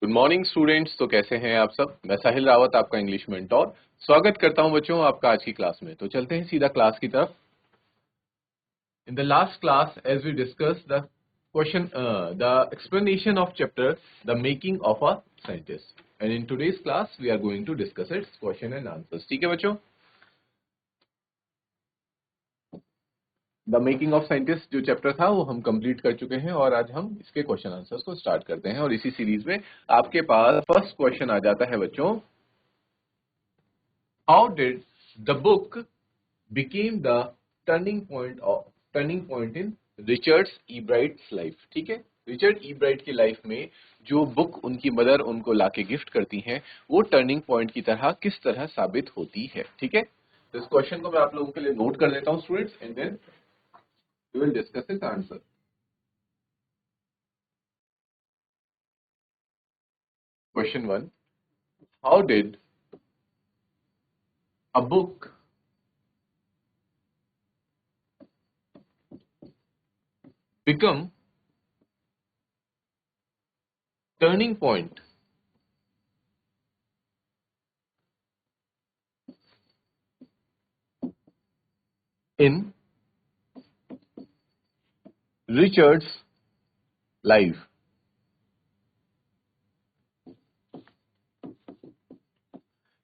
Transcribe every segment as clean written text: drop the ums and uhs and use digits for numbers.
Good morning students. तो कैसे हैं आप सब। मैं साहिल रावत, आपका इंग्लिश मेंटोर, स्वागत करता हूं बच्चों आपका आज की क्लास में। तो चलते हैं सीधा क्लास की तरफ। In the last class as we discuss the question the explanation of chapter the making of a scientist, and in today's class we are going to discuss its question and answers. ठीक है बच्चों, the making of scientist जो chapter था वो हम complete कर चुके हैं और आज हम इसके क्वेश्चन आंसर्स को स्टार्ट करते हैं। और इसी सीरीज में आपके पास फर्स्ट क्वेश्चन आ जाता है बच्चों, how did the book became the turning point in Richard E brides life. ठीक है, रिचर्ड ई ब्राइट की लाइफ में जो बुक उनकी मदर उनको लाके गिफ्ट करती हैं वो टर्निंग पॉइंट की तरह किस तरह साबित होती है। ठीक है, तो इस क्वेश्चन को मैं आप लोगों के लिए नोट कर लेता हूं students, and then we will discuss its answer. Question 1, how did a book become turning point in Richard's life.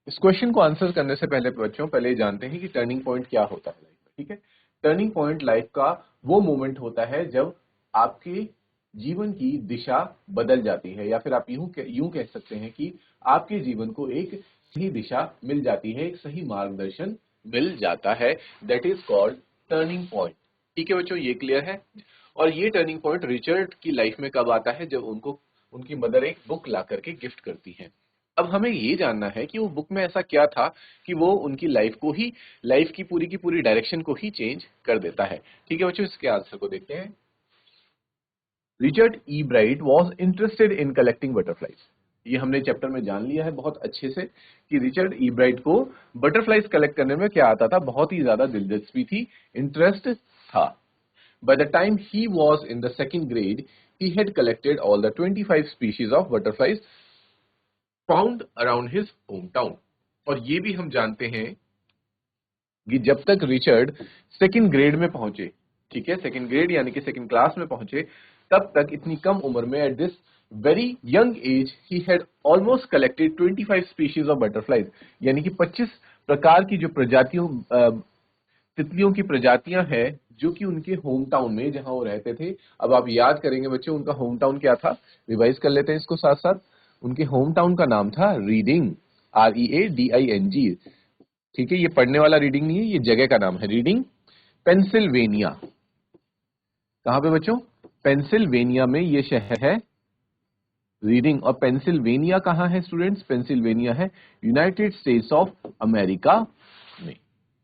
इस क्वेश्चन को आंसर करने से पहले बच्चों पहले जानते हैं कि टर्निंग पॉइंट क्या होता है लाइफ में। ठीक है, टर्निंग पॉइंट लाइफ का वो मोमेंट होता है जब आपके जीवन की दिशा बदल जाती है, या फिर आप यूं कह सकते हैं कि आपके जीवन को एक सही दिशा मिल जाती है, एक सही मार्गदर्शन मिल जाता है। That is called turning point. ठीक है बच्चों, ये क्लियर है। और ये टर्निंग पॉइंट रिचर्ड की लाइफ में कब आता है, जब उनको उनकी मदर एक बुक ला करके गिफ्ट करती है। अब हमें ये जानना है कि वो बुक में ऐसा क्या था कि वो उनकी लाइफ की पूरी डायरेक्शन को ही चेंज कर देता है। ठीक है बच्चों, इसके आंसर को देखते हैं। Richard E bright was interested in collecting butterflies. ये हमने चैप्टर में जान लिया है बहुत अच्छे से कि रिचर्ड ई ब्राइट को बटरफ्लाइज कलेक्ट करने में क्या आता था, बहुत ही ज्यादा दिलचस्पी थी, इंटरेस्ट था। By the time he was in the second grade, he had collected all the 25 species of butterflies found around his home town. और ये भी हम जानते हैं कि जब तक रिचर्ड सेकंड ग्रेड में पहुंचे, ठीक है, सेकंड ग्रेड यानी कि सेकंड क्लास में पहुंचे, तब तक इतनी कम उम्र में at this very young age he had almost collected 25 species of butterflies, यानी कि 25 प्रकार की जो प्रजातियों तितलियों की प्रजातियां हैं जो कि उनके होम टाउन में जहां वो रहते थे। अब आप याद करेंगे बच्चों उनका होम टाउन क्या था, रिवाइज कर लेते हैं इसको साथ साथ। उनके होम टाउन का नाम था रीडिंग, READING। ठीक है, ये पढ़ने वाला रीडिंग नहीं है, ये जगह का नाम है रीडिंग, पेंसिल्वेनिया। कहां पे बच्चों, पेंसिल्वेनिया में ये शहर है रीडिंग। और पेंसिल्वेनिया कहां है स्टूडेंट्स, पेंसिल्वेनिया है यूनाइटेड स्टेट्स ऑफ अमेरिका में।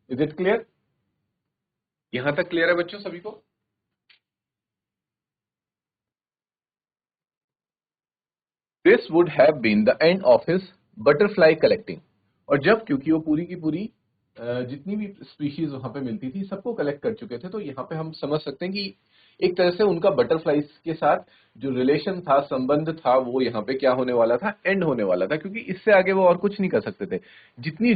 इज इट क्लियर, यहां तक क्लियर है बच्चों सभी को। This would have been the end of his butterfly collecting. और जब क्योंकि वो पूरी की पूरी जितनी भी स्पीशीज वहां पे मिलती थी सबको कलेक्ट कर चुके थे, तो यहाँ पे हम समझ सकते हैं कि एक तरह से उनका बटरफ्लाईज के साथ जो रिलेशन था, संबंध था, वो यहाँ पे क्या होने वाला था, एंड होने वाला था, क्योंकि इससे आगे वो और कुछ नहीं कर सकते थे। जितनी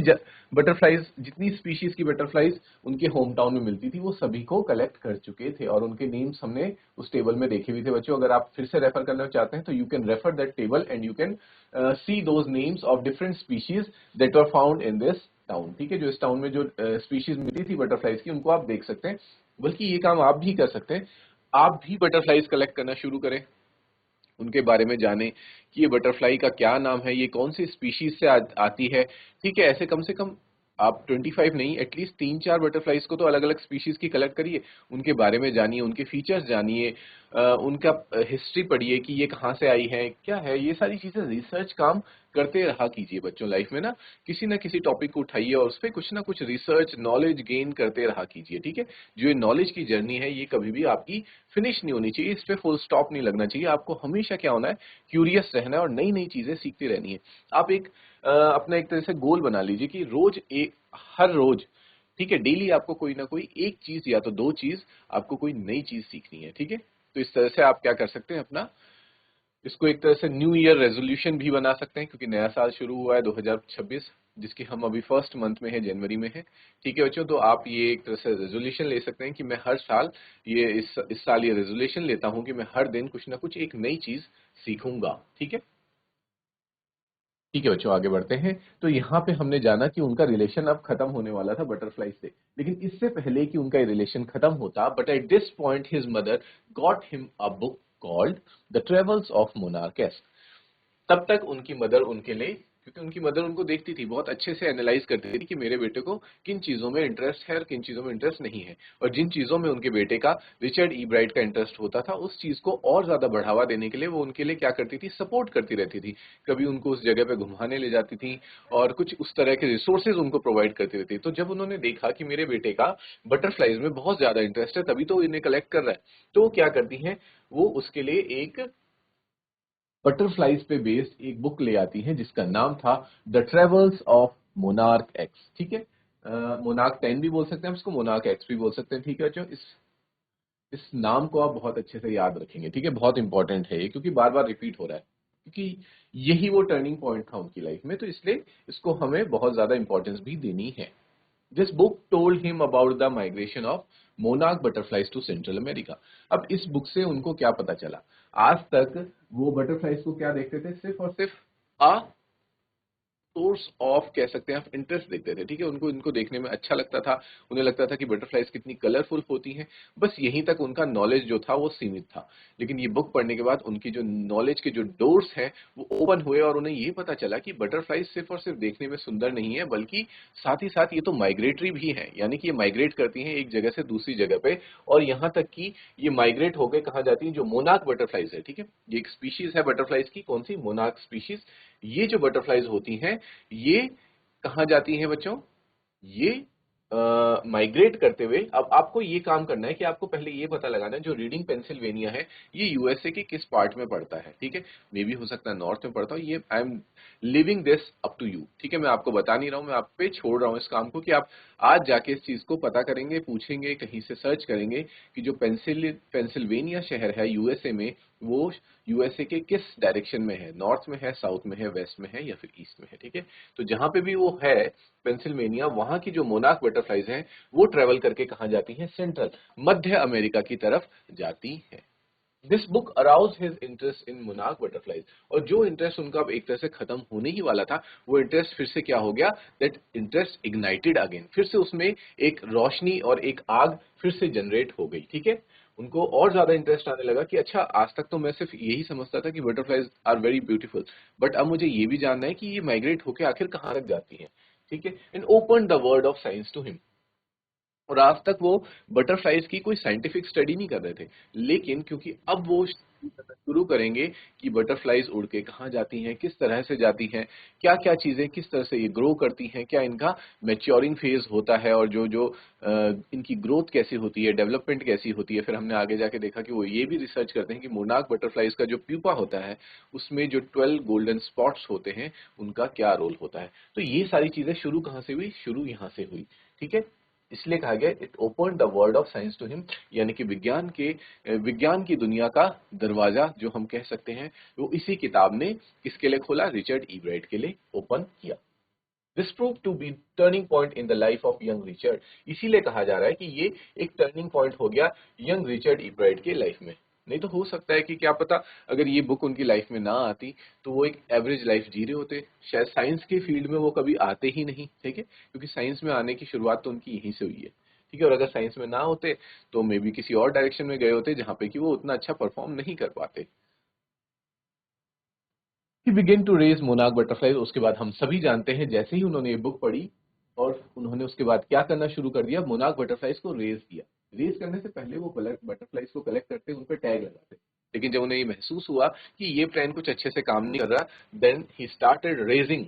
बटरफ्लाईज, जितनी स्पीशीज की बटरफ्लाईज उनके होम टाउन में मिलती थी वो सभी को कलेक्ट कर चुके थे, और उनके नेम्स हमने उस टेबल में देखे भी थे बच्चों। अगर आप फिर से रेफर करना चाहते हैं तो you can refer that table and you can see those names of different species that were found in this town. ठीक है, जो इस टाउन में जो स्पीशीज मिली थी बटरफ्लाईज की, उनको आप देख सकते हैं। बल्कि ये काम आप भी कर सकते हैं, आप भी बटरफ्लाईज कलेक्ट करना शुरू करें, उनके बारे में जानें कि ये बटरफ्लाई का क्या नाम है, ये कौन सी स्पीशीज से आती है। ठीक है, ऐसे कम से कम आप 25 नहीं, एटलीस्ट 3-4 बटरफ्लाईज को तो अलग अलग स्पीशीज की कलेक्ट करिए, उनके बारे में जानिए, उनके फीचर्स जानिए, उनका हिस्ट्री पढ़िए कि ये कहाँ से आई है, क्या है, ये सारी चीजें रिसर्च काम करते रहा कीजिए बच्चों। लाइफ में ना किसी टॉपिक को उठाइए और उस पर कुछ ना कुछ रिसर्च नॉलेज गेन करते रहा कीजिए। ठीक है, जो ये नॉलेज की जर्नी है ये कभी भी आपकी फिनिश नहीं होनी चाहिए, इस पे फुल स्टॉप नहीं लगना चाहिए। आपको हमेशा क्या होना है, क्यूरियस रहना है और नई नई चीजें सीखती रहनी है। आप अपना एक तरह से गोल बना लीजिए कि हर रोज, ठीक है, डेली आपको कोई ना कोई एक चीज या तो दो चीज आपको कोई नई चीज सीखनी है। ठीक है, तो इस तरह से आप क्या कर सकते हैं, अपना इसको एक तरह से न्यू ईयर रेजोल्यूशन भी बना सकते हैं, क्योंकि नया साल शुरू हुआ है 2026, जिसकी हम अभी फर्स्ट मंथ में है, जनवरी में है। ठीक है बच्चों, तो आप ये एक तरह से रेजोल्यूशन ले सकते हैं कि मैं हर साल ये इस साल ये रेजोल्यूशन लेता हूं कि मैं हर दिन कुछ ना कुछ एक नई चीज सीखूंगा। ठीक है। ठीक है बच्चों, आगे बढ़ते हैं। तो यहाँ पे हमने जाना कि उनका रिलेशन अब खत्म होने वाला था बटरफ्लाई से, लेकिन इससे पहले कि उनका रिलेशन खत्म होता, but at this point his mother got him a book called the travels of monarchs. तब तक उनकी मदर उनके लिए, क्योंकि उनकी मदर उनको देखती थी, बहुत अच्छे से एनालाइज करती थी कि मेरे बेटे को किन चीजों में इंटरेस्ट है और किन चीजों में इंटरेस्ट नहीं है, और जिन चीजों में उनके बेटे का, रिचर्ड ई ब्राइट का इंटरेस्ट होता था, उस चीज को और ज्यादा बढ़ावा देने के लिए वो उनके लिए क्या करती थी, सपोर्ट करती रहती थी। कभी उनको उस जगह पे घुमाने ले जाती थी और कुछ उस तरह के रिसोर्सेज उनको प्रोवाइड करती रहती थी। तो जब उन्होंने देखा कि मेरे बेटे का बटरफ्लाइज में बहुत ज्यादा इंटरेस्ट है, तभी तो इन्हें कलेक्ट कर रहा है, तो वो क्या करती हैं, वो उसके लिए एक बटरफ्लाइज पे बेस्ड एक बुक ले आती हैं जिसका नाम था the travels of monarch x. ठीक है, मोनार्क 10 भी बोल सकते हैं, हम इसको मोनार्क एक्स भी बोल सकते हैं। ठीक है बच्चों, इस नाम को आप बहुत अच्छे से याद रखेंगे। ठीक है, बहुत इंपॉर्टेंट है ये, क्योंकि बार बार रिपीट हो रहा है, क्योंकि यही वो टर्निंग पॉइंट था उनकी लाइफ में, तो इसलिए इसको हमें बहुत ज्यादा इंपॉर्टेंस भी देनी है। This book told him about the migration of monarch butterflies to Central America. अब इस बुक से उनको क्या पता चला, आज तक वो बटरफ्लाइज को क्या देखते थे, सिर्फ और सिर्फ आ सोर्स ऑफ, कह सकते हैं आप, इंटरेस्ट देखते थे। ठीक है, उनको इनको देखने में अच्छा लगता था, उन्हें लगता था कि बटरफ्लाइज कितनी कलरफुल होती हैं, बस यहीं तक उनका नॉलेज जो था वो सीमित था। लेकिन ये बुक पढ़ने के बाद उनकी जो नॉलेज के जो डोर्स हैं वो ओपन हुए, और उन्हें ये पता चला कि बटरफ्लाइज सिर्फ और सिर्फ देखने में सुंदर नहीं है, बल्कि साथ ही साथ ये तो माइग्रेटरी भी है, यानी कि ये माइग्रेट करती हैं एक जगह से दूसरी जगह पे, और यहाँ तक कि ये माइग्रेट होकर कहाँ जाती हैं, जो मोनार्क बटरफ्लाइज है। ठीक है, ये एक स्पीशीज है बटरफ्लाइज की, कौन सी, मोनार्क स्पीशीज। ये जो बटरफ्लाइज होती हैं, ये कहाँ जाती हैं बच्चों, ये माइग्रेट करते हुए। अब आपको ये काम करना है कि आपको पहले ये पता लगाना है, जो रीडिंग पेंसिल्वेनिया है, ये यूएसए के किस पार्ट में पड़ता है। ठीक है, मे भी हो सकता है नॉर्थ में पड़ता हो, ये I am living this up to you. ठीक है, मैं आपको बता नहीं रहा हूं, मैं आप पे छोड़ रहा हूं इस काम को, कि आप आज जाके इस चीज को पता करेंगे, पूछेंगे, कहीं से सर्च करेंगे कि जो पेंसिल्वेनिया शहर है यूएसए में, वो यूएसए के किस डायरेक्शन में है, नॉर्थ में है, साउथ में है, वेस्ट में है, या फिर ईस्ट में है। ठीक है, तो जहां पे भी वो है पेंसिल्वेनिया, वहां की जो मोनार्क बटरफ्लाइज हैं वो ट्रेवल करके कहाँ जाती हैं, सेंट्रल, मध्य अमेरिका की तरफ जाती हैं। This book arouse his interest in monarch butterflies, और जो इंटरेस्ट उनका अब एक तरह से खत्म होने ही वाला था, वो इंटरेस्ट फिर से क्या हो गया, दैट इंटरेस्ट इग्नाइटेड अगेन, फिर से उसमें एक रोशनी और एक आग फिर से जनरेट हो गई। ठीक है, उनको और ज्यादा इंटरेस्ट आने लगा कि अच्छा, आज तक तो मैं सिर्फ यही समझता था कि butterflies are very beautiful, but अब मुझे ये भी जानना है कि ये माइग्रेट होकर आखिर कहाँ तक जाती हैं। ठीक है, and open the world of science to him. और आज तक वो बटरफ्लाइज की कोई साइंटिफिक स्टडी नहीं कर रहे थे, लेकिन क्योंकि अब वो शुरू करेंगे कि बटरफ्लाइज उड़ के कहाँ जाती हैं, किस तरह से जाती हैं, क्या क्या चीजें, किस तरह से ये ग्रो करती हैं, क्या इनका मैच्योरिंग फेज होता है, और जो जो इनकी ग्रोथ कैसी होती है, डेवलपमेंट कैसी होती है। फिर हमने आगे जाके देखा कि वो ये भी रिसर्च करते हैं कि मोनार्क बटरफ्लाइज का जो प्यूपा होता है, उसमें जो 12 गोल्डन स्पॉट्स होते हैं, उनका क्या रोल होता है। तो ये सारी चीजें शुरू कहाँ से हुई, शुरू यहाँ से हुई। ठीक है, इसलिए कहा गया it open the world of science to him, यानी कि विज्ञान की दुनिया का दरवाजा जो हम कह सकते हैं, वो इसी किताब ने किसके लिए खोला, रिचर्ड ई ब्राइट के लिए ओपन किया। This prove to be turning point in the life of young Richard, इसीलिए कहा जा रहा है कि ये एक टर्निंग पॉइंट हो गया यंग रिचर्ड ई ब्राइट के लाइफ में। नहीं तो हो सकता है कि क्या पता, अगर ये बुक उनकी लाइफ में ना आती तो वो एक एवरेज लाइफ जी रहे होते, शायद साइंस के फील्ड में वो कभी आते ही नहीं। ठीक है, क्योंकि साइंस में आने की शुरुआत तो उनकी यहीं से हुई है। ठीक है, और अगर साइंस में ना होते तो मे बी किसी और डायरेक्शन में गए होते, जहां पे कि वो उतना अच्छा परफॉर्म नहीं कर पाते। He began to raise monarch butterfly, उसके बाद हम सभी जानते हैं, जैसे ही उन्होंने ये बुक पढ़ी और उन्होंने उसके बाद क्या करना शुरू कर दिया, मोनार्क बटरफ्लाइज को रेज किया। रेज करने से पहले वो बटरफ्लाइज को कलेक्ट करते, उन पे टैग लगाते, लेकिन जब उन्हें ये महसूस हुआ कि ये प्लान कुछ अच्छे से काम नहीं कर रहा, देन ही स्टार्टेड रेजिंग,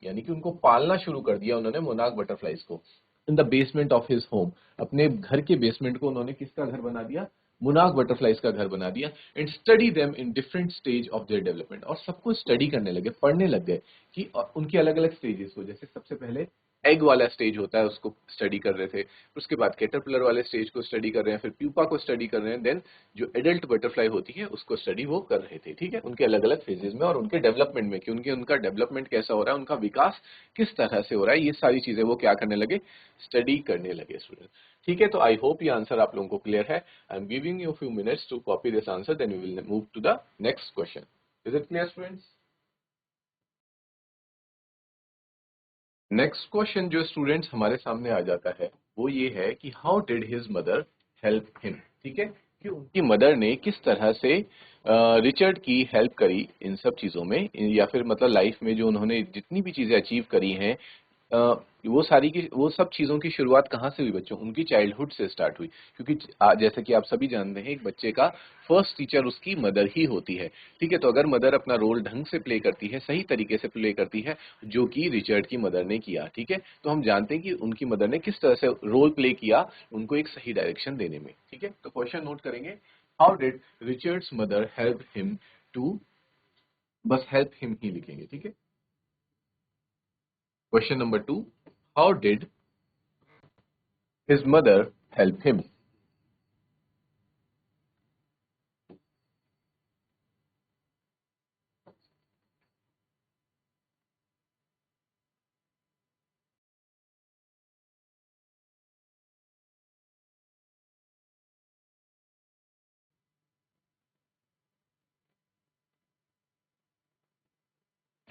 यानी कि उनको पालना शुरू कर दिया उन्होंने मोनार्क बटरफ्लाइज को, in the basement of his home. अपने घर के बेसमेंट को उन्होंने किसका घर बना दिया, मोनार्क बटरफ्लाइज का घर बना दिया। And study them in different stage of their development, और सबको स्टडी करने लगे, पढ़ने लग गए कि उनके अलग अलग स्टेजेस को। जैसे सबसे पहले एग वाला स्टेज होता है उसको स्टडी कर रहे थे, उसके बाद कैटरपिलर वाले स्टेज को स्टडी कर रहे हैं, फिर प्यूपा को स्टडी कर रहे हैं, देन जो एडल्ट बटरफ्लाई होती है उसको स्टडी वो कर रहे थे। ठीक है, उनके अलग अलग फेजेस में और उनके डेवलपमेंट में कि उनका डेवलपमेंट कैसा हो रहा है, उनका विकास किस तरह से हो रहा है, ये सारी चीजें वो क्या करने लगे, स्टडी करने लगे स्टूडेंट। ठीक है, तो आई होप ये आंसर आप लोगों को क्लियर है। I am giving you few minutes to copy this answer, then we will move to the next question. Is it clear students? Next question जो स्टूडेंट्स हमारे सामने आ जाता है वो ये है कि how did his mother help him. ठीक है, कि उनकी मदर ने किस तरह से रिचर्ड की हेल्प करी इन सब चीजों में, या फिर मतलब लाइफ में जो उन्होंने जितनी भी चीजें अचीव करी हैं, वो सारी की वो सब चीजों की शुरुआत कहाँ से हुई बच्चों, उनकी चाइल्डहुड से स्टार्ट हुई। क्योंकि जैसे कि आप सभी जानते हैं एक बच्चे का फर्स्ट टीचर उसकी मदर ही होती है। ठीक है, तो अगर मदर अपना रोल ढंग से प्ले करती है, सही तरीके से प्ले करती है, जो कि रिचर्ड की मदर ने किया, ठीक है, तो हम जानते हैं कि उनकी मदर ने किस तरह से रोल प्ले किया उनको एक सही डायरेक्शन देने में। ठीक है, तो क्वेश्चन नोट करेंगे, how did Richard's mother help him to, बस हेल्प हिम ही लिखेंगे। ठीक है, question number 2, how did his mother help him?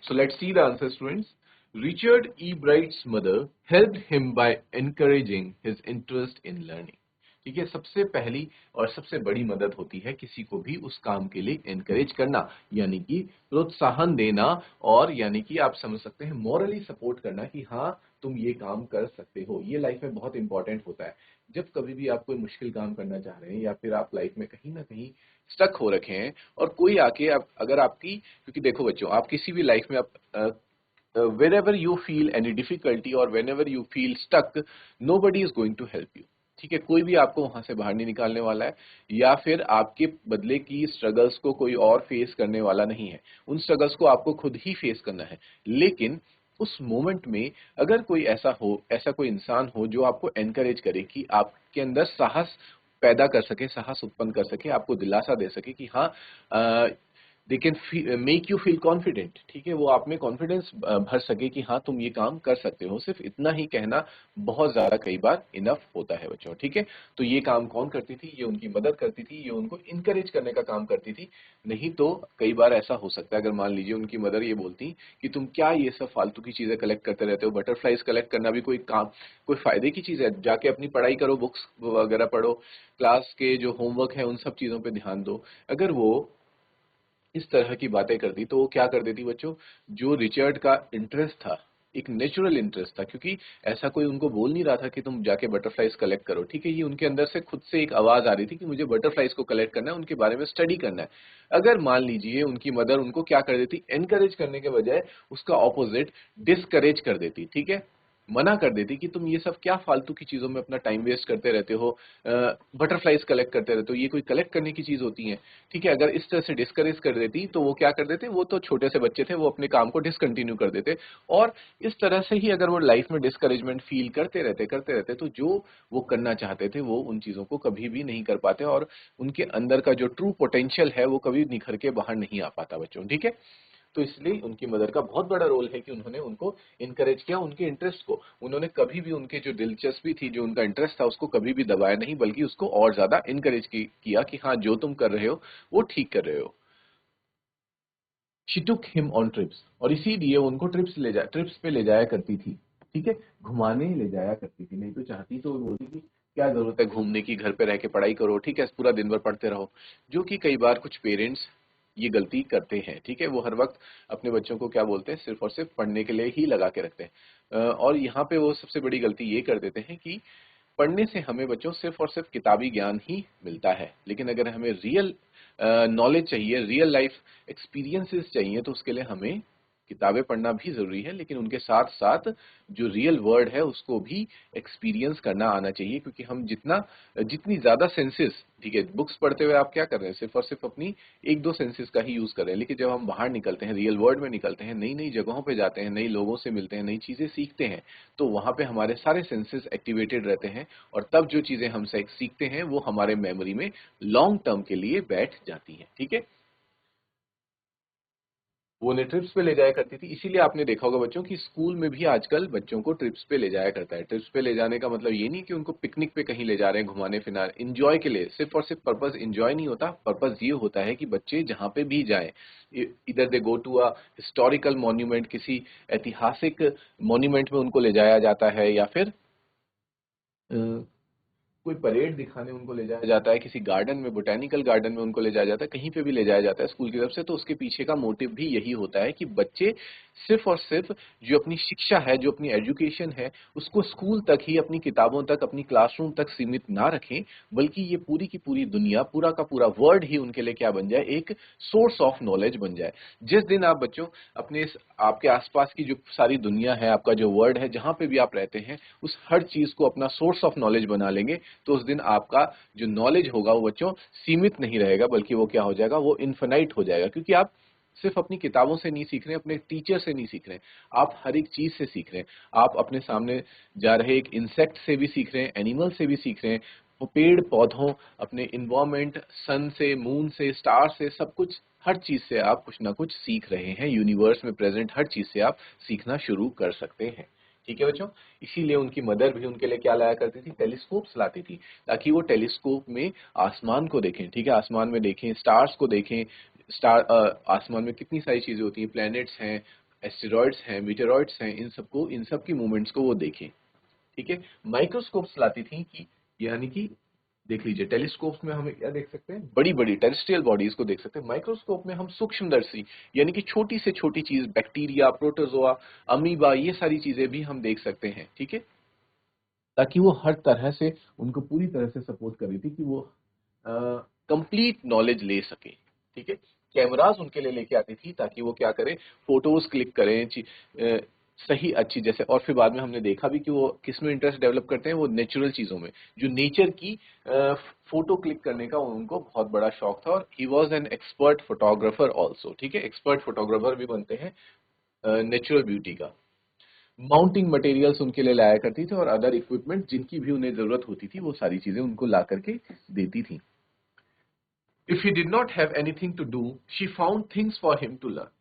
So let's see the answer, students. Richard E. Bright's mother helped him by encouraging his interest in learning. ठीक है, सबसे पहली और सबसे बड़ी मदद होती है किसी को भी उस काम के लिए एनकरेज करना, यानी कि प्रोत्साहन देना, और यानी कि आप समझ सकते हैं मॉरली सपोर्ट करना कि हाँ तुम ये काम कर सकते हो। ये लाइफ में बहुत इंपॉर्टेंट होता है। जब कभी भी आप कोई मुश्किल काम करना चाह रहे हैं या फिर आप लाइफ में कहीं ना कहीं स्टक हो रखे हैं और कोई आके अगर आपकी, क्योंकि देखो बच्चों, आप किसी भी लाइफ में आप wherever you feel any difficulty or whenever you feel stuck, nobody is going to help you। ठीक है, कोई भी आपको वहां से बाहर नहीं निकालने वाला है, या फिर आपके बदले की स्ट्रगल्स को कोई और फेस करने वाला नहीं है। उन स्ट्रगल्स को आपको खुद ही फेस करना है। लेकिन उस मोमेंट में अगर कोई ऐसा कोई इंसान हो जो आपको एनकरेज करे, कि आपके अंदर साहस पैदा कर सके, साहस उत्पन्न कर सके, आपको दिलासा दे सके कि हाँ they can make you feel confident. ठीक है, वो आप में कॉन्फिडेंस भर सके कि हाँ तुम ये काम कर सकते हो, सिर्फ इतना ही कहना बहुत ज्यादा कई बार इनफ होता है बच्चों। ठीक है, तो ये काम कौन करती थी, ये उनकी मदद करती थी, ये उनको इनकरेज करने का काम करती थी। नहीं तो कई बार ऐसा हो सकता है, अगर मान लीजिए उनकी मदर ये बोलती कि तुम क्या ये सब फालतू की चीजें कलेक्ट करते रहते हो, बटरफ्लाइज कलेक्ट करना भी कोई काम, कोई फायदे की चीज है, जाके अपनी पढ़ाई करो, बुक्स वगैरह पढ़ो, क्लास के जो होमवर्क है उन सब चीजों पे ध्यान दो। अगर वो इस तरह की बातें करती तो वो क्या कर देती बच्चों, जो रिचर्ड का इंटरेस्ट था, एक नेचुरल इंटरेस्ट था, क्योंकि ऐसा कोई उनको बोल नहीं रहा था कि तुम जाके बटरफ्लाइज कलेक्ट करो। ठीक है, ये उनके अंदर से खुद से एक आवाज आ रही थी कि मुझे बटरफ्लाइज को कलेक्ट करना है, उनके बारे में स्टडी करना है। अगर मान लीजिए उनकी मदर उनको क्या कर देती, एनकरेज करने के बजाय उसका ऑपोजिट डिस्करेज कर देती, ठीक है, मना कर देती कि तुम ये सब क्या फालतू की चीजों में अपना टाइम वेस्ट करते रहते हो, बटरफ्लाइज कलेक्ट करते रहते हो, ये कोई कलेक्ट करने की चीज होती है। ठीक है, अगर इस तरह से डिस्करेज कर देती तो वो क्या कर देते, वो तो छोटे से बच्चे थे, वो अपने काम को डिसकंटिन्यू कर देते, और इस तरह से ही अगर वो लाइफ में डिस्करेजमेंट फील करते रहते तो जो वो करना चाहते थे वो उन चीजों को कभी भी नहीं कर पाते, और उनके अंदर का जो ट्रू पोटेंशियल है वो कभी निखर के बाहर नहीं आ पाता बच्चों। ठीक है, तो इसलिए उनकी मदर का बहुत बड़ा रोल है कि उन्होंने उनको इनकरेज किया, उनके इंटरेस्ट को उन्होंने कभी भी, उनके जो दिलचस्पी थी, जो उनका इंटरेस्ट था, उसको कभी भी दबाया नहीं, बल्कि उसको और ज्यादा इनकरेज किया कि हाँ जो तुम कर रहे हो वो ठीक कर रहे हो। She took him on trips, और इसीलिए उनको ट्रिप्स पे ले जाया करती थी। ठीक है, घुमाने ले जाया करती थी, नहीं तो चाहती तो वो बोलती कि क्या जरूरत है घूमने की, घर पे रह के पढ़ाई करो, ठीक है, पूरा दिन भर पढ़ते रहो। जो कि कई बार कुछ पेरेंट्स ये गलती करते हैं। ठीक है, वो हर वक्त अपने बच्चों को क्या बोलते हैं, सिर्फ और सिर्फ पढ़ने के लिए ही लगा के रखते हैं, और यहाँ पे वो सबसे बड़ी गलती ये कर देते हैं कि पढ़ने से हमें बच्चों सिर्फ और सिर्फ किताबी ज्ञान ही मिलता है, लेकिन अगर हमें रियल नॉलेज चाहिए, रियल लाइफ एक्सपीरियंसेस चाहिए, तो उसके लिए हमें किताबें पढ़ना भी ज़रूरी है, लेकिन उनके साथ-साथ जो रियल वर्ल्ड है उसको भी एक्सपीरियंस करना आना चाहिए, क्योंकि हम जितनी ज़्यादा सेंसेस, ठीक है, बुक्स पढ़ते हुए आप क्या कर रहे हैं? सिर्फ़ और सिर्फ़ अपनी 1-2 सेंसेस का ही यूज़ कर रहे हैं, लेकिन जब हम बाहर निकलते हैं, रियल वर्ल्ड में निकलते हैं, नई-नई जगहों पे जाते हैं, नए लोगों से मिलते हैं, नई चीज़ें सीखते हैं, तो वहाँ पे हमारे सारे सेंसेस एक्टिवेटेड रहते हैं और तब जो चीज़ें हम सीखते हैं, वो हमारे मेमोरी में लॉन्ग टर्म के लिए बैठ जाती हैं, ठीक है? वो उन्हें ट्रिप्स पे ले जाया करती थी, इसीलिए आपने देखा होगा बच्चों कि स्कूल में भी आजकल बच्चों को ट्रिप्स पे ले जाया करता है। ट्रिप्स पे ले जाने का मतलब ये नहीं कि उनको पिकनिक पे कहीं ले जा रहे हैं घुमाने-फिराने, एन्जॉय के लिए, सिर्फ़ और सिर्फ़ पर्पज़ एन्जॉय नहीं होता, पर्पज़ ये होता है कि बच्चे जहाँ पे भी जाएँ, either they go to a historical monument, किसी ऐतिहासिक मॉन्यूमेंट में उनको ले जाया जाता है, या फिर अ कोई परेड दिखाने उनको ले जाया जाता है, किसी गार्डन में, बोटैनिकल गार्डन में उनको ले जाया जाता है, कहीं पे भी ले जाया जाता है स्कूल की तरफ से, तो उसके पीछे का मोटिव भी यही होता है कि बच्चे सिर्फ़ और सिर्फ़ जो अपनी शिक्षा है, जो अपनी एजुकेशन है, उसको स्कूल तक ही, अपनी किताबों तक, अपनी क्लासरूम तक सीमित ना रखें, बल्कि ये पूरी की पूरी दुनिया, पूरा का पूरा वर्ल्ड ही उनके लिए क्या बन जाए, एक सोर्स ऑफ नॉलेज बन जाए। जिस दिन आप बच्चों अपने इस आपके आस-पास की जो सारी दुनिया है, आपका जो वर्ल्ड है, जहाँ पे भी आप रहते हैं, उस हर चीज़ को अपना सोर्स ऑफ नॉलेज बना लेंगे, तो उस दिन आपका जो नॉलेज होगा वो बच्चों सीमित नहीं रहेगा, बल्कि वो क्या हो जाएगा, वो इनफिनाइट हो जाएगा, क्योंकि आप सिर्फ अपनी किताबों से नहीं सीख रहे हैं, अपने टीचर से नहीं सीख रहे हैं, आप हर एक चीज से सीख रहे हैं। आप अपने सामने जा रहे एक इंसेक्ट से भी सीख रहे हैं, एनिमल से भी सीख रहे हैं, वो पेड़ पौधों, अपने इन्वायरमेंट, सन से, मून से, स्टार से, सब कुछ, हर चीज से आप कुछ ना कुछ सीख रहे हैं। यूनिवर्स में प्रेजेंट हर चीज से आप सीखना शुरू कर सकते हैं। ठीक है बच्चों, इसीलिए उनकी मदर भी उनके लिए क्या लाया करती थी, टेलीस्कोप्स लाती थी, ताकि वो टेलीस्कोप में आसमान को देखें, ठीक है, आसमान में देखें, स्टार्स को देखें, आसमान में कितनी सारी चीजें होती हैं, प्लैनेट्स हैं, एस्टेरॉइड्स हैं, मीटेरॉइड्स हैं, इन सब की मूवमेंट्स को वो देखें। ठीक है, माइक्रोस्कोप्स लाती थी, कि यानी कि देख लीजिए, टेलीस्कोप में हम क्या देख सकते हैं, बड़ी बड़ी टेरेस्ट्रियल बॉडीज को देख सकते हैं, माइक्रोस्कोप में हम सूक्ष्मदर्शी, यानी कि छोटी से छोटी चीज, बैक्टीरिया, प्रोटोजोआ, अमीबा, ये सारी चीजें भी हम देख सकते हैं। ठीक है, ताकि वो हर तरह से, उनको पूरी तरह से सपोर्ट कर रही थी कि वो कंप्लीट नॉलेज ले सके। ठीक है, कैमरास उनके लिए लेके आती थी, ताकि वो क्या करें, फोटोज क्लिक करें, सही अच्छी, जैसे, और फिर बाद में हमने देखा भी कि वो किसमें इंटरेस्ट डेवलप करते हैं, वो नेचुरल चीजों में, जो नेचर की फोटो क्लिक करने का उनको बहुत बड़ा शौक था, और he was an expert photographer also. ठीक है, एक्सपर्ट फोटोग्राफर भी बनते हैं नेचुरल ब्यूटी का। माउंटिंग मटेरियल्स उनके लिए लाया करती थी, और अदर इक्विपमेंट जिनकी भी उन्हें जरूरत होती थी, वो सारी चीजें उनको ला करके देती थी। If he did not have anything to do, she found things for him to learn.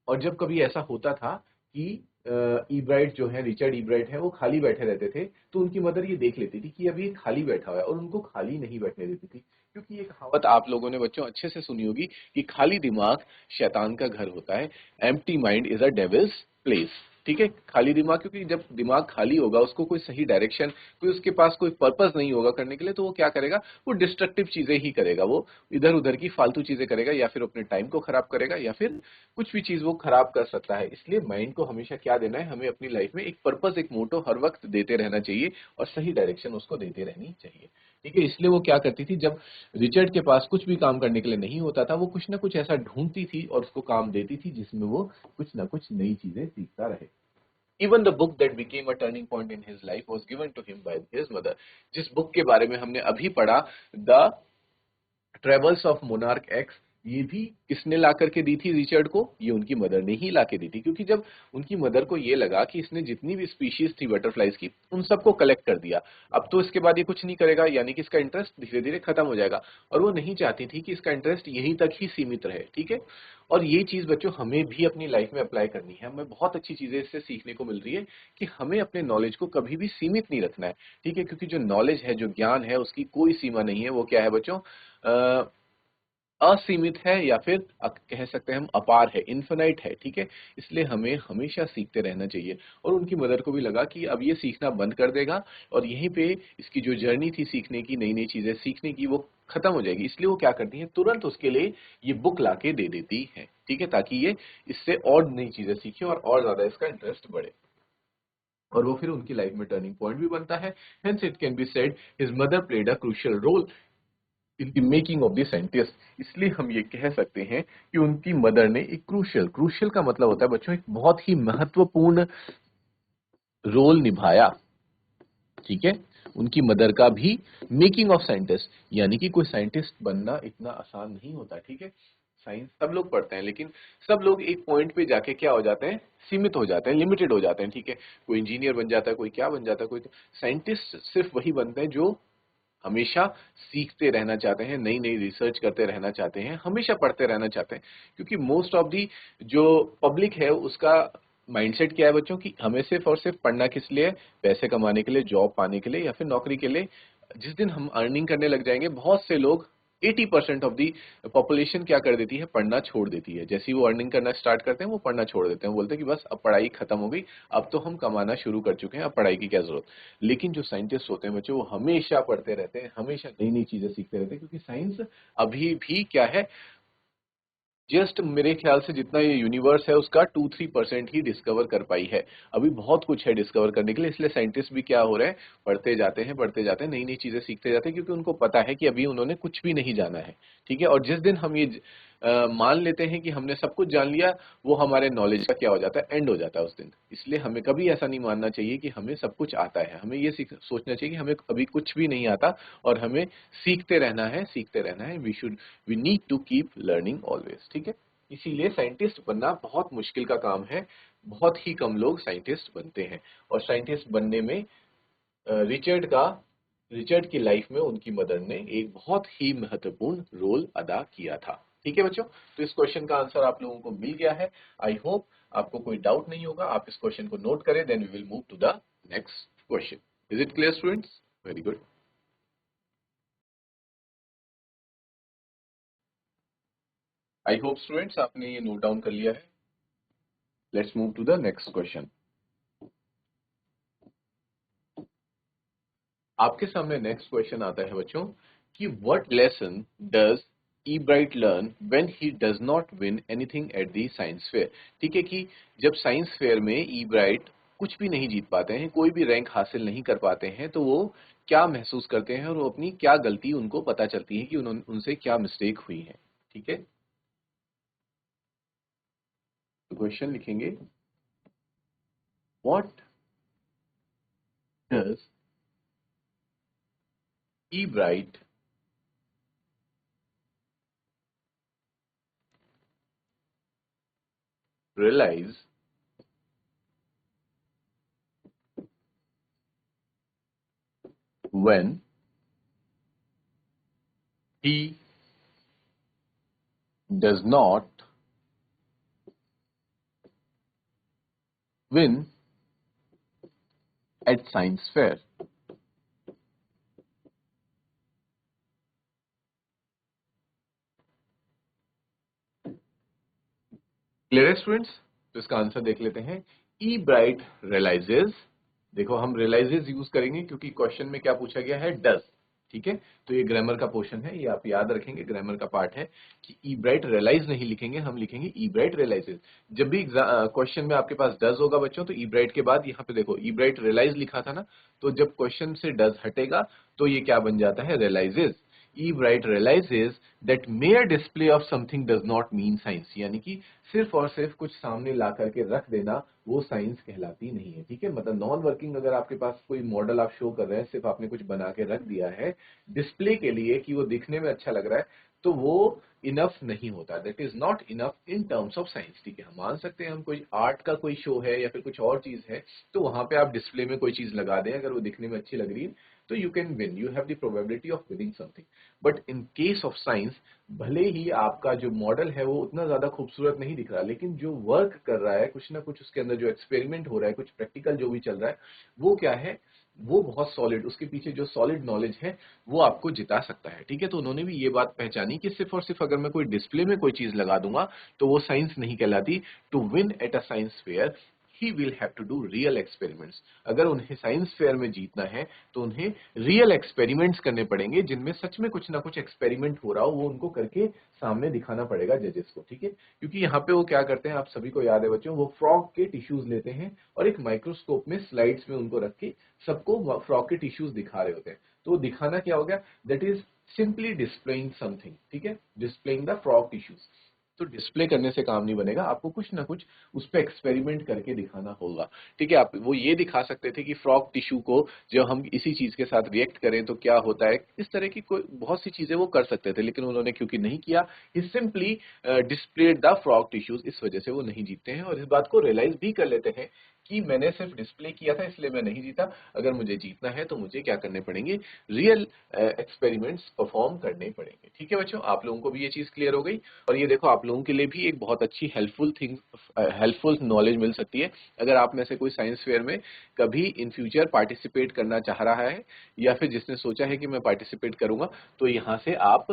और जब कभी ऐसा होता था कि ईब्राइट जो है, रिचर्ड ईब्राइट है, वो खाली बैठे रहते थे, तो उनकी मदर ये देख लेती थी कि अभी ये खाली बैठा हुआ है, और उनको खाली नहीं बैठने देती थी, क्योंकि ये कहावत आप लोगों ने बच्चों अच्छे से सुनी होगी कि खाली दिमाग शैतान का घर होता है, empty mind is a devils place. ठीक है, खाली दिमाग, क्योंकि जब दिमाग खाली होगा, उसको कोई सही डायरेक्शन, कोई उसके पास कोई पर्पस नहीं होगा करने के लिए, तो वो क्या करेगा, वो डिस्ट्रक्टिव चीजें ही करेगा, वो इधर उधर की फालतू चीजें करेगा, या फिर अपने टाइम को खराब करेगा, या फिर कुछ भी चीज वो खराब कर सकता है। इसलिए माइंड को हमेशा क्या देना है, हमें अपनी लाइफ में एक पर्पस, एक मोटो हर वक्त देते रहना चाहिए, और सही डायरेक्शन उसको देते रहनी चाहिए। ठीक है, इसलिए वो क्या करती थी, जब रिचर्ड के पास कुछ भी काम करने के लिए नहीं होता था, वो कुछ ना कुछ ऐसा ढूंढती थी और उसको काम देती थी, जिसमें वो कुछ ना कुछ नई चीजें सीखता रहे। Even the book that became a turning point in his life was given to him by his mother. जिस बुक के बारे में हमने अभी पढ़ा, the travels of monarch x, ये भी किसने ला करके दी थी रिचर्ड को, ये उनकी मदर ने ही ला के दी थी, क्योंकि जब उनकी मदर को ये लगा कि इसने जितनी भी स्पीशीज थी बटरफ्लाइज की, उन सबको कलेक्ट कर दिया, अब तो इसके बाद ये कुछ नहीं करेगा, यानी कि इसका इंटरेस्ट धीरे धीरे खत्म हो जाएगा, और वो नहीं चाहती थी कि इसका इंटरेस्ट यहीं तक ही सीमित रहे। ठीक है, और ये चीज बच्चों हमें भी अपनी लाइफ में अप्लाई करनी है, हमें बहुत अच्छी चीजें इससे सीखने को मिल रही है, कि हमें अपने नॉलेज को कभी भी सीमित नहीं रखना है। ठीक है, क्योंकि जो नॉलेज है, जो ज्ञान है, उसकी कोई सीमा नहीं है, वो क्या है बच्चों, असीमित है, या फिर कह सकते हैं हम अपार है, इन्फिनाइट है। ठीक है, इसलिए हमें हमेशा सीखते रहना चाहिए, और उनकी मदर को भी लगा कि अब ये सीखना बंद कर देगा, और यहीं पे इसकी जो जर्नी थी सीखने की, नई नई चीजें सीखने की, वो खत्म हो जाएगी। इसलिए वो क्या करती है, तुरंत उसके लिए ये बुक लाके दे देती है। ठीक है, ताकि ये इससे और नई चीजें सीखे, और ज्यादा इसका इंटरेस्ट बढ़े, और वो फिर उनकी लाइफ में टर्निंग पॉइंट भी बनता है। Hence it can be said his mother played a crucial role in the making of the scientist. इसलिए हम ये कह सकते हैं कि उनकी मदर ने एक क्रूशियल का मतलब होता है बच्चों एक बहुत ही महत्वपूर्ण रोल निभाया। ठीक है, उनकी मदर का भी मेकिंग ऑफ साइंटिस्ट, यानी कि कोई साइंटिस्ट बनना इतना आसान नहीं होता। ठीक है, साइंस सब लोग पढ़ते हैं, लेकिन सब लोग एक पॉइंट पे जाके क्या हो जाते हैं, सीमित हो जाते हैं, लिमिटेड हो जाते हैं। ठीक है, कोई इंजीनियर बन जाता है, कोई क्या बन जाता है, कोई साइंटिस्ट सिर्फ वही बनते हैं जो हमेशा सीखते रहना चाहते हैं, नई नई रिसर्च करते रहना चाहते हैं, हमेशा पढ़ते रहना चाहते हैं। क्योंकि मोस्ट ऑफ दी जो पब्लिक है उसका माइंडसेट क्या है बच्चों की, हमें सिर्फ और सिर्फ पढ़ना किस लिए, पैसे कमाने के लिए, जॉब पाने के लिए या फिर नौकरी के लिए। जिस दिन हम अर्निंग करने लग जाएंगे, बहुत से लोग 80% ऑफ दी पॉपुलेशन क्या कर देती है, पढ़ना छोड़ देती है। जैसे ही वो अर्निंग करना स्टार्ट करते हैं वो पढ़ना छोड़ देते हैं, बोलते हैं कि बस अब पढ़ाई खत्म हो गई, अब तो हम कमाना शुरू कर चुके हैं, अब पढ़ाई की क्या जरूरत। लेकिन जो साइंटिस्ट होते हैं बच्चों, वो हमेशा पढ़ते रहते हैं, हमेशा नई नई चीजें सीखते रहते हैं, क्योंकि साइंस अभी भी क्या है, जस्ट मेरे ख्याल से जितना ये यूनिवर्स है उसका 2-3% ही डिस्कवर कर पाई है। अभी बहुत कुछ है डिस्कवर करने के लिए, इसलिए साइंटिस्ट भी क्या हो रहे हैं, पढ़ते जाते हैं, नई नई चीजें सीखते जाते हैं, क्योंकि उनको पता है कि अभी उन्होंने कुछ भी नहीं जाना है। ठीक है, और जिस दिन हम ये मान लेते हैं कि हमने सब कुछ जान लिया, वो हमारे नॉलेज का क्या हो जाता है, एंड हो जाता है उस दिन। इसलिए हमें कभी ऐसा नहीं मानना चाहिए कि हमें सब कुछ आता है, हमें ये सोचना चाहिए कि हमें अभी कुछ भी नहीं आता और हमें सीखते रहना है। We need to keep learning always. ठीक है, इसीलिए साइंटिस्ट बनना बहुत मुश्किल का काम है, बहुत ही कम लोग साइंटिस्ट बनते हैं। और साइंटिस्ट बनने में रिचर्ड का रिचर्ड की लाइफ में उनकी मदर ने एक बहुत ही महत्वपूर्ण रोल अदा किया था। ठीक है बच्चों, तो इस क्वेश्चन का आंसर आप लोगों को मिल गया है। आई होप आपको कोई डाउट नहीं होगा। आप इस क्वेश्चन को नोट करें, then we will move to the next question. Is it clear students? Very good. I hope students आपने ये नोट डाउन कर लिया है। Let's move to the next question. आपके सामने नेक्स्ट क्वेश्चन आता है बच्चों कि what lesson does Ebright learn when he does not win anything at the science fair. ठीक है, कि जब साइंस फेयर में ई ब्राइट कुछ भी नहीं जीत पाते हैं, कोई भी रैंक हासिल नहीं कर पाते हैं, तो वो क्या महसूस करते हैं और वो अपनी क्या गलती उनको पता चलती है कि उनसे क्या मिस्टेक हुई है। ठीक है, तो क्वेश्चन लिखेंगे, what does Ebright realize when he does not win at science fair? Clear है स्टूडेंट्स? तो इसका आंसर देख लेते हैं। ई ब्राइट रियलाइजेज, देखो हम रियलाइजेज यूज करेंगे क्योंकि क्वेश्चन में क्या पूछा गया है, डज। ठीक है, तो ये ग्रामर का पोर्शन है, ये आप याद रखेंगे, ग्रामर का पार्ट है कि ई ब्राइट रियलाइज नहीं लिखेंगे, हम लिखेंगे ई ब्राइट रियलाइजेज। जब भी क्वेश्चन में आपके पास डज होगा बच्चों, तो ई ब्राइट के बाद यहाँ पे देखो ई ब्राइट रियलाइज लिखा था ना, तो जब क्वेश्चन से डज हटेगा तो ये क्या बन जाता है, realizes. Ebright realizes that mere display of something does not mean science, यानी कि सिर्फ और सिर्फ कुछ सामने ला करके रख देना वो साइंस कहलाती नहीं है। ठीक है, मतलब नॉन वर्किंग अगर आपके पास कोई मॉडल आप शो कर रहे हैं, सिर्फ आपने कुछ बना के रख दिया है डिस्प्ले के लिए कि वो दिखने में अच्छा लग रहा है, तो वो इनफ नहीं होता, that is not enough in terms of science. ठीक है, हम मान सकते हैं हम कोई आर्ट का कोई शो है या फिर कुछ और चीज है, तो वहां पे आप डिस्प्ले में कोई चीज लगा दें, अगर वो दिखने में अच्छी लग रही है तो you can win, you have the probability of winning something. But in case of science, भले ही आपका जो मॉडल है वो उतना ज्यादा खूबसूरत नहीं दिख रहा, लेकिन जो वर्क कर रहा है, कुछ ना कुछ उसके अंदर जो एक्सपेरिमेंट हो रहा है, कुछ प्रैक्टिकल जो भी चल रहा है, वो क्या है, वो बहुत सॉलिड, उसके पीछे जो सॉलिड नॉलेज है वो आपको जिता सकता है। ठीक है, तो उन्होंने भी ये बात पहचानी कि सिर्फ और सिर्फ अगर मैं कोई डिस्प्ले में कोई चीज लगा दूंगा तो वो साइंस नहीं कहलाती। To win at a science fair he will have to do real experiments. अगर उन्हें साइंस फेयर में जीतना है तो उन्हें रियल एक्सपेरिमेंट्स करने पड़ेंगे, जिनमें सच में कुछ ना कुछ एक्सपेरिमेंट हो रहा हो, वो उनको करके सामने दिखाना पड़ेगा जजेस को। ठीक है, क्योंकि यहाँ पे वो क्या करते हैं, आप सभी को याद है बच्चों, वो फ्रॉग के टिश्यूज लेते हैं और एक माइक्रोस्कोप में स्लाइड्स में उनको रख के सबको फ्रॉग के टिश्यूज दिखा रहे होते हैं। तो दिखाना क्या हो गया, that is simply displaying something, ठीक है, डिस्प्लेइंग द फ्रॉग टिश्यूज। तो डिस्प्ले करने से काम नहीं बनेगा, आपको कुछ ना कुछ उस पर एक्सपेरिमेंट करके दिखाना होगा, ठीक है। आप वो ये दिखा सकते थे कि फ्रॉग टिश्यू को जब हम इसी चीज के साथ रिएक्ट करें तो क्या होता है, इस तरह की कोई बहुत सी चीजें वो कर सकते थे, लेकिन उन्होंने क्योंकि नहीं किया, he simply displayed the frog tissues, इस वजह से वो नहीं जीतते हैं और इस बात को रियलाइज भी कर लेते हैं कि मैंने सिर्फ डिस्प्ले किया था इसलिए मैं नहीं जीता, अगर मुझे जीतना है तो मुझे क्या करने पड़ेंगे, रियल एक्सपेरिमेंट्स परफॉर्म करने पड़ेंगे, ठीक है बच्चों। आप लोगों को भी ये चीज क्लियर हो गई और ये देखो आप लोगों के लिए भी एक बहुत अच्छी हेल्पफुल नॉलेज मिल सकती है। अगर आप में से कोई साइंस फेयर में कभी इन फ्यूचर पार्टिसिपेट करना चाह रहा है या फिर जिसने सोचा है कि मैं पार्टिसिपेट करूंगा, तो यहाँ से आप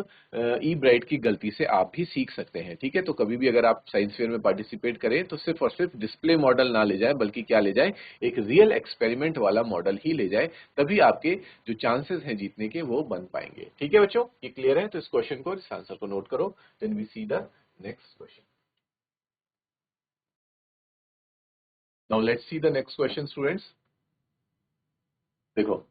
ई ब्राइट की गलती से आप भी सीख सकते हैं, ठीक है। तो कभी भी अगर आप साइंस फेयर में पार्टिसिपेट करें तो सिर्फ और सिर्फ डिस्प्ले मॉडल ना ले जाए, बल्कि क्या ले जाए, एक रियल एक्सपेरिमेंट वाला मॉडल ही ले जाए, तभी आपके जो चांसेस हैं जीतने के वो बन पाएंगे, ठीक है बच्चों। ये क्लियर है? तो इस क्वेश्चन को, इस आंसर को नोट करो, then we see the next question. Now let's see the next question students. देखो,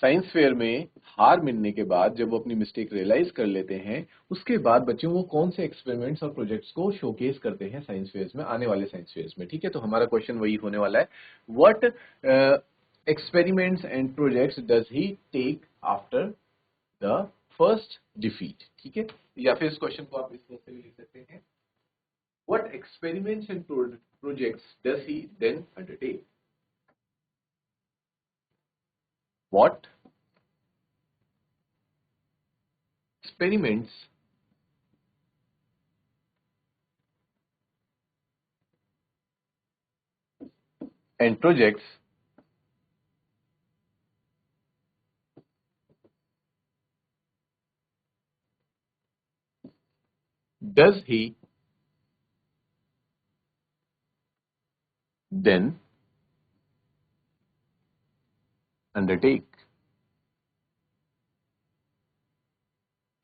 साइंस फेयर में हार मिलने के बाद जब वो अपनी मिस्टेक रियलाइज कर लेते हैं, उसके बाद बच्चों वो कौन से एक्सपेरिमेंट्स और प्रोजेक्ट्स को शोकेस करते हैं साइंस फेयर्स में, आने वाले साइंस फेयर्स में, ठीक है। तो हमारा क्वेश्चन वही होने वाला है, what experiments and projects does he take after the first defeat, ठीक है। या फिर इस क्वेश्चन को आप इस तरह से भी लिख सकते हैं, what experiments and projects does he then undertake, व्हाट experiments and projects does he then undertake?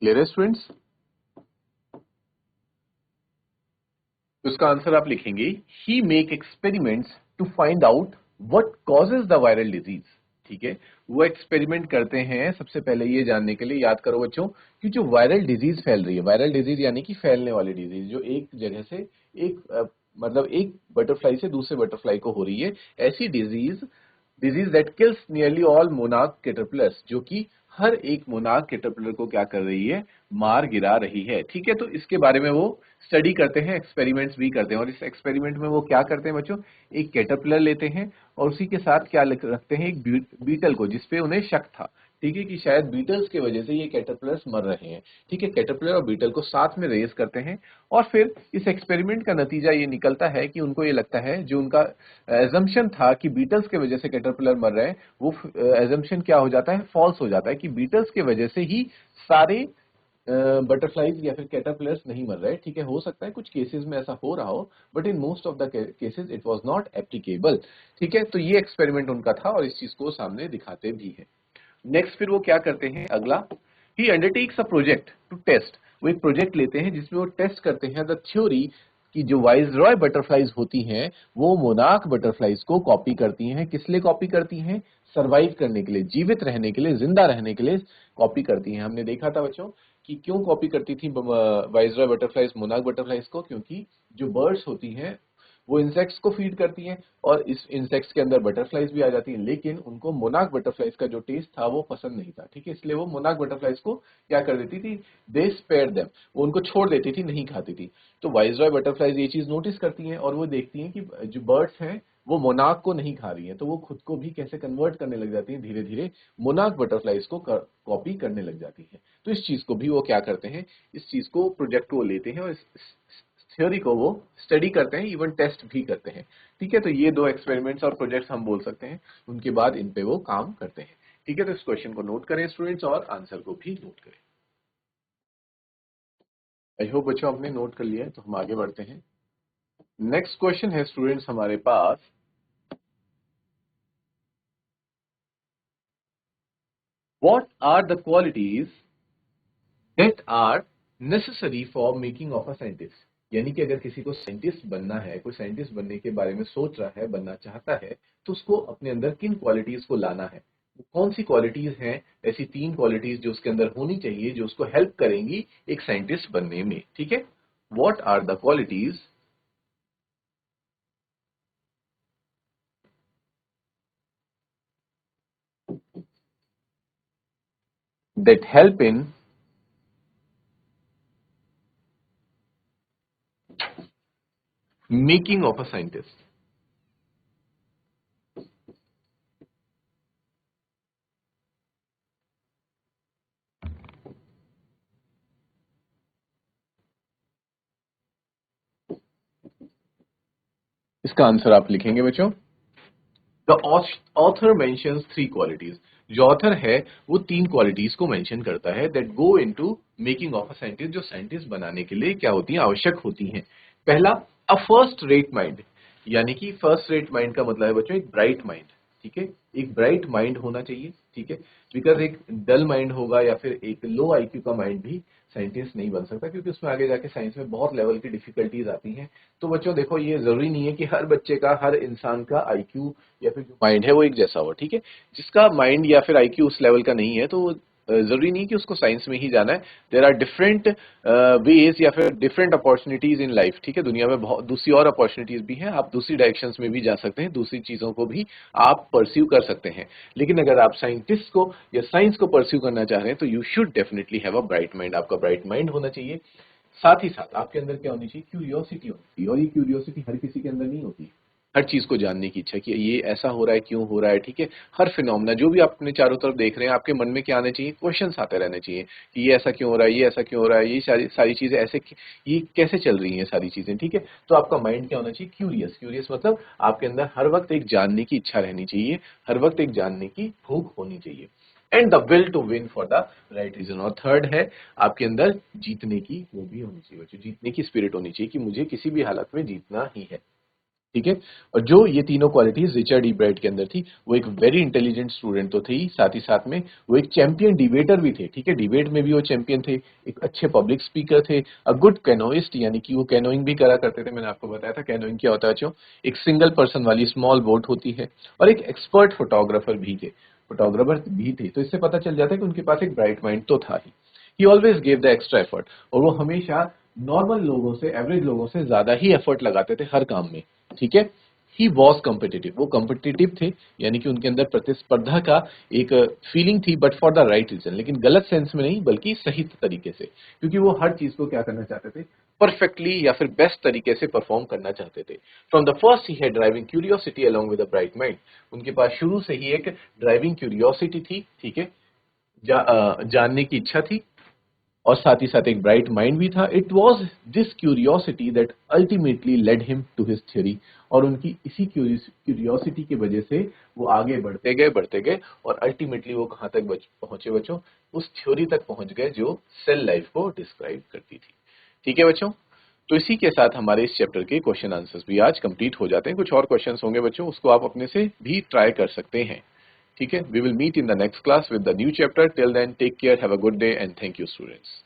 Clear है स्टूडेंट्स? तो इसका आंसर आप लिखेंगे, he make experiments to find out what causes the viral disease, ठीक है। वो एक्सपेरिमेंट करते हैं सबसे पहले ये जानने के लिए, याद करो बच्चों, कि जो वायरल डिजीज फैल रही है, वायरल डिजीज यानी कि फैलने वाली डिजीज, जो एक जगह से मतलब एक बटरफ्लाई से दूसरे बटरफ्लाई को हो रही है, ऐसी disease that kills nearly all monarch caterpillars, जो कि हर एक मोनार्क कैटरपिलर को क्या कर रही है, मार गिरा रही है, ठीक है। तो इसके बारे में वो स्टडी करते हैं, एक्सपेरिमेंट्स भी करते हैं, और इस एक्सपेरिमेंट में वो क्या करते हैं बच्चों, एक कैटरपिलर लेते हैं और उसी के साथ क्या रखते हैं, एक बीटल को, जिसपे उन्हें शक था, ठीक है, कि शायद बीटल्स की वजह से ये कैटरपिलर्स मर रहे हैं, ठीक है। कैटरपिलर और बीटल को साथ में रेज करते हैं और फिर इस एक्सपेरिमेंट का नतीजा ये निकलता है कि उनको ये लगता है, जो उनका एजम्पशन था कि बीटल्स की वजह से कैटरपिलर मर रहे हैं, वो एजम्पशन क्या हो जाता है, फॉल्स हो जाता है, कि बीटल्स की वजह से ही सारे बटरफ्लाइज या फिर कैटरपिलर्स नहीं मर रहे, ठीक है। हो सकता है कुछ केसेस में ऐसा हो रहा हो, but in most of the cases it was not applicable, ठीक है। तो ये एक्सपेरिमेंट उनका था और इस चीज को सामने दिखाते भी है। नेक्स्ट फिर वो क्या करते हैं, अगला, he undertakes a project to test, वो एक प्रोजेक्ट लेते हैं जिसमें वो टेस्ट करते हैं द थ्योरी कि जो वाइसरॉय बटरफ्लाइज होती हैं वो मोनार्क बटरफ्लाइज को कॉपी करती हैं। किस लिए कॉपी करती हैं, सरवाइव करने के लिए, जीवित रहने के लिए, जिंदा रहने के लिए कॉपी करती हैं। हमने देखा था बच्चों कि क्यों कॉपी करती थी वाइसरॉय बटरफ्लाइज मोनार्क बटरफ्लाइज को, क्योंकि जो बर्ड्स होती हैं वो इंसेक्ट्स को फीड करती हैं और इस इंसेक्ट्स के अंदर बटरफ्लाइज भी आ जाती हैं, लेकिन उनको मोनार्क बटरफ्लाइज का जो टेस्ट था वो पसंद नहीं था, ठीक है। इसलिए वो मोनार्क बटरफ्लाइज को क्या कर देती थी, दे स्पेयर देम, वो उनको छोड़ देती थी, नहीं खाती थी। तो वाइसरॉय बटरफ्लाइज ये चीज नोटिस करती हैं और वो देखती हैं कि जो बर्ड्स हैं वो मोनार्क को नहीं खा रही हैं, तो वो खुद को भी कैसे कन्वर्ट करने लग जाती हैं, धीरे धीरे मोनार्क बटरफ्लाइज को कॉपी करने लग जाती हैं। तो इस चीज को भी वो क्या करते हैं, इस चीज को, प्रोजेक्ट को लेते हैं और थ्योरी को वो स्टडी करते हैं, इवन टेस्ट भी करते हैं, ठीक है। तो ये दो एक्सपेरिमेंट्स और प्रोजेक्ट्स हम बोल सकते हैं, उनके बाद इन पे वो काम करते हैं, ठीक है। तो इस क्वेश्चन को नोट करें स्टूडेंट्स और आंसर को भी नोट करें। आई होप बच्चों आपने नोट कर लिया है, तो हम आगे बढ़ते हैं। नेक्स्ट क्वेश्चन है स्टूडेंट्स हमारे पास, what are the qualities that are necessary for making of a scientist, यानी कि अगर किसी को साइंटिस्ट बनना है, कोई साइंटिस्ट बनने के बारे में सोच रहा है, बनना चाहता है, तो उसको अपने अंदर किन क्वालिटीज को लाना है, कौन सी क्वालिटीज हैं, ऐसी 3 क्वालिटीज जो उसके अंदर होनी चाहिए जो उसको हेल्प करेंगी एक साइंटिस्ट बनने में, ठीक है। What are the qualities that help in making of a scientist. इसका आंसर आप लिखेंगे बच्चों। The author mentions 3 qualities. जो ऑथर है वो 3 क्वालिटीज को मेंशन करता है that go into making of a scientist, जो साइंटिस्ट बनाने के लिए क्या होती हैं, आवश्यक होती हैं। पहला, अ फर्स्ट रेट माइंड, यानी कि फर्स्ट रेट माइंड का मतलब है बच्चों एक ब्राइट माइंड, ठीक है। एक ब्राइट माइंड होना चाहिए, ठीक है। बिकॉज एक डल माइंड होगा या फिर एक लो आईक्यू का माइंड भी साइंटिस्ट नहीं बन सकता, क्योंकि उसमें आगे जाके साइंस में बहुत लेवल की डिफिकल्टीज आती हैं। तो बच्चों देखो, ये जरूरी नहीं है कि हर बच्चे का, हर इंसान का आईक्यू या फिर जो माइंड है वो एक जैसा हो, ठीक है। जिसका माइंड या फिर आईक्यू उस लेवल का नहीं है तो वो जरूरी नहीं कि उसको साइंस में ही जाना है। देर आर डिफरेंट वेज या फिर डिफरेंट अपॉर्चुनिटीज इन लाइफ, ठीक है। दुनिया में बहुत दूसरी और अपॉर्चुनिटीज भी हैं, आप दूसरी डायरेक्शंस में भी जा सकते हैं, दूसरी चीजों को भी आप परस्यू कर सकते हैं। लेकिन अगर आप साइंटिस्ट को या साइंस को परस्यू करना चाह रहे हैं तो you should definitely have a bright mind, आपका ब्राइट माइंड होना चाहिए। साथ ही साथ आपके अंदर क्या होनी चाहिए, क्यूरियोसिटी होनी चाहिए। और ये क्यूरियोसिटी हर किसी के अंदर नहीं होती। हर चीज को जानने की इच्छा कि ये ऐसा हो रहा है, क्यों हो रहा है, ठीक है। हर फिनोमेना जो भी आप अपने चारों तरफ देख रहे हैं, आपके मन में क्या आने चाहिए, क्वेश्चंस आते रहने चाहिए कि ये ऐसा क्यों हो रहा है, ये ऐसा क्यों हो रहा है, ये सारी सारी चीजें ऐसे ये कैसे चल रही हैं सारी चीजें, ठीक है। तो आपका माइंड क्या होना चाहिए, क्यूरियस। क्यूरियस मतलब आपके अंदर हर वक्त एक जानने की इच्छा रहनी चाहिए, हर वक्त एक जानने की भूख होनी चाहिए। And the will to win for the right reason. और थर्ड है आपके अंदर जीतने की वो भी होनी चाहिए बच्चों, जीतने की स्पिरिट होनी चाहिए कि मुझे किसी भी हालत में जीतना ही है, ठीक है। और जो ये तीनों क्वालिटीज रिचर्ड ई ब्राइट के अंदर थी, वो एक वेरी इंटेलिजेंट स्टूडेंट तो थे ही, साथ ही साथ में वो एक चैंपियन डिबेटर भी थे, ठीक है। डिबेट में भी वो चैंपियन थे, एक अच्छे पब्लिक स्पीकर थे, अ गुड कैनोइस्ट, यानी कि वो कैनोइंग भी करा करते थे। मैंने आपको बताया था कैनोइंग क्या होता है बच्चों, एक सिंगल पर्सन वाली स्मॉल बोट होती है। और एक एक्सपर्ट फोटोग्राफर भी थे, फोटोग्राफर भी थे। तो इससे पता चल जाता है कि उनके पास एक ब्राइट माइंड तो था ही। He always gave the extra effort, और वो हमेशा नॉर्मल लोगों से, एवरेज लोगों से ज्यादा ही एफर्ट लगाते थे हर काम में, ठीक है। ही वॉज कम्पिटिटिव, वो कम्पिटिटिव थे, यानी कि उनके अंदर प्रतिस्पर्धा का एक फीलिंग थी, but for the right reason, लेकिन गलत सेंस में नहीं बल्कि सही तरीके से, क्योंकि वो हर चीज को क्या करना चाहते थे, परफेक्टली या फिर बेस्ट तरीके से परफॉर्म करना चाहते थे। From the first he had driving curiosity along with a bright mind. उनके पास शुरू से ही एक ड्राइविंग क्यूरियोसिटी थी, ठीक है। जानने की इच्छा थी, और साथ ही साथ एक ब्राइट माइंड भी था। It was this curiosity that ultimately led him to his theory. और उनकी इसी क्यूरियोसिटी की वजह से वो आगे बढ़ते गए, और अल्टीमेटली वो कहाँ तक पहुंचे बच्चों, उस थ्योरी तक पहुंच गए जो सेल लाइफ को डिस्क्राइब करती थी, ठीक है बच्चों। तो इसी के साथ हमारे इस चैप्टर के क्वेश्चन आंसर्स भी आज कंप्लीट हो जाते हैं। कुछ और क्वेश्चंस होंगे बच्चों, उसको आप अपने से भी ट्राई कर सकते हैं, ठीक है। We will meet in the next class with the new chapter. Till then take care, have a good day and thank you students.